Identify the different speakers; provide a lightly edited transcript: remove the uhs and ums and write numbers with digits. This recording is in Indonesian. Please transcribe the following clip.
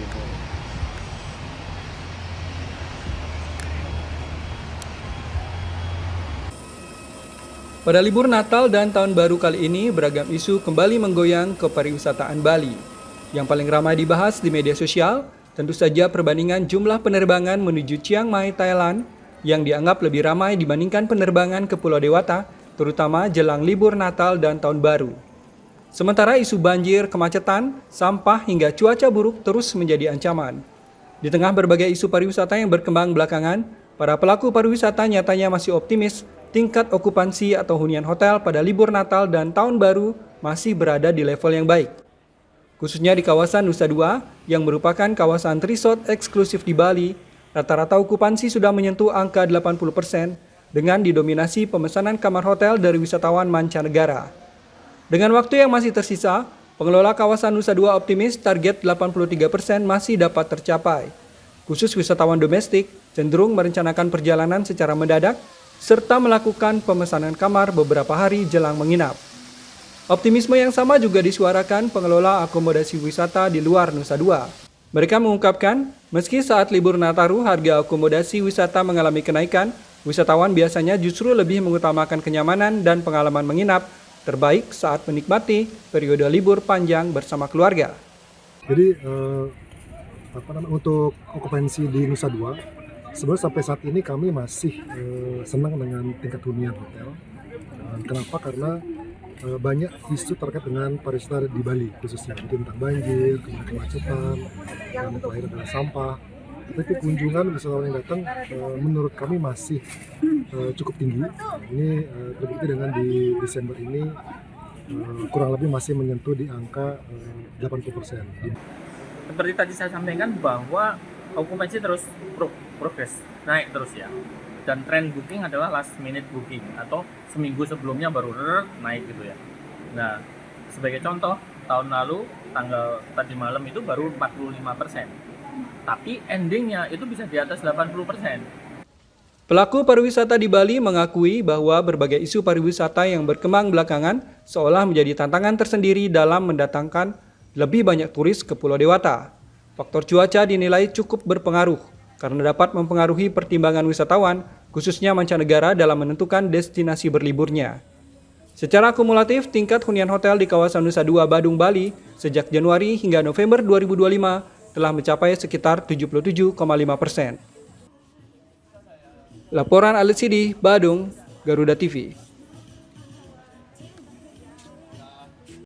Speaker 1: gitu.
Speaker 2: Pada libur Natal dan Tahun Baru kali ini, beragam isu kembali menggoyang kepariwisataan Bali. Yang paling ramai dibahas di media sosial, tentu saja perbandingan jumlah penerbangan menuju Chiang Mai, Thailand, yang dianggap lebih ramai dibandingkan penerbangan ke Pulau Dewata, terutama jelang libur Natal dan Tahun Baru. Sementara isu banjir, kemacetan, sampah hingga cuaca buruk terus menjadi ancaman. Di tengah berbagai isu pariwisata yang berkembang belakangan, para pelaku pariwisata nyatanya masih optimis tingkat okupansi atau hunian hotel pada libur Natal dan Tahun Baru masih berada di level yang baik. Khususnya di kawasan Nusa Dua, yang merupakan kawasan resort eksklusif di Bali, rata-rata okupansi sudah menyentuh angka 80% dengan didominasi pemesanan kamar hotel dari wisatawan mancanegara. Dengan waktu yang masih tersisa, pengelola kawasan Nusa Dua optimis target 83% masih dapat tercapai. Khusus wisatawan domestik cenderung merencanakan perjalanan secara mendadak serta melakukan pemesanan kamar beberapa hari jelang menginap. Optimisme yang sama juga disuarakan pengelola akomodasi wisata di luar Nusa Dua. Mereka mengungkapkan, meski saat libur Nataru harga akomodasi wisata mengalami kenaikan, wisatawan biasanya justru lebih mengutamakan kenyamanan dan pengalaman menginap terbaik saat menikmati periode libur panjang bersama keluarga.
Speaker 3: Jadi untuk okupansi di Nusa Dua, sebenarnya sampai saat ini kami masih senang dengan tingkat hunian hotel. Kenapa? Karena banyak isu terkait dengan pariwisata di Bali, khususnya tentang banjir, kemudian kemacetan, dan terakhir adalah sampah. Tapi kunjungan wisatawan yang datang menurut kami masih cukup tinggi. Ini terbukti dengan di Desember ini kurang lebih masih menyentuh di angka 80%.
Speaker 1: Seperti tadi saya sampaikan bahwa okupansi terus progres naik terus ya, dan tren booking adalah last minute booking atau seminggu sebelumnya baru naik gitu ya. Nah, sebagai contoh, tahun lalu tanggal tadi malam itu baru 45%, tapi endingnya itu bisa di atas 80%.
Speaker 2: Pelaku pariwisata di Bali mengakui bahwa berbagai isu pariwisata yang berkembang belakangan seolah menjadi tantangan tersendiri dalam mendatangkan lebih banyak turis ke Pulau Dewata. Faktor cuaca dinilai cukup berpengaruh karena dapat mempengaruhi pertimbangan wisatawan, khususnya mancanegara dalam menentukan destinasi berliburnya. Secara akumulatif, tingkat hunian hotel di kawasan Nusa Dua, Badung, Bali sejak Januari hingga November 2025 telah mencapai sekitar 77,5%. Laporan Alit Sidi, Badung, Garuda TV.